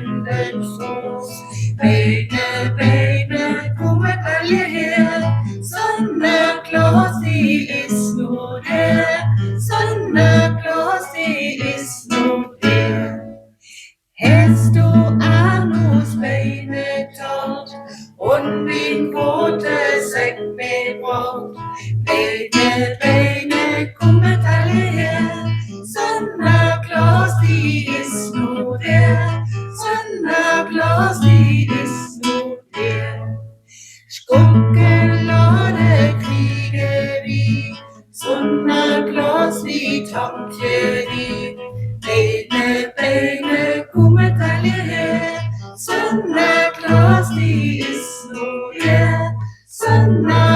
Lindenfuß. Bene, Bene, kommet alle her. Sonderklaus, die ist nur der. Sonderklaus, die ist nur der. Hast du Anus Beine tot und min rote Säck mitgebracht? Beine, Beine, kommet alle her. Sonderklaus, die ist nur der. Sonderklaus, die ist nur der. Schokolade kriege wie Sonderklaus, wie Tomtje die. Beine, Beine, kommet alle her. Sonderklaus, die ist nur der. Sonderklaus,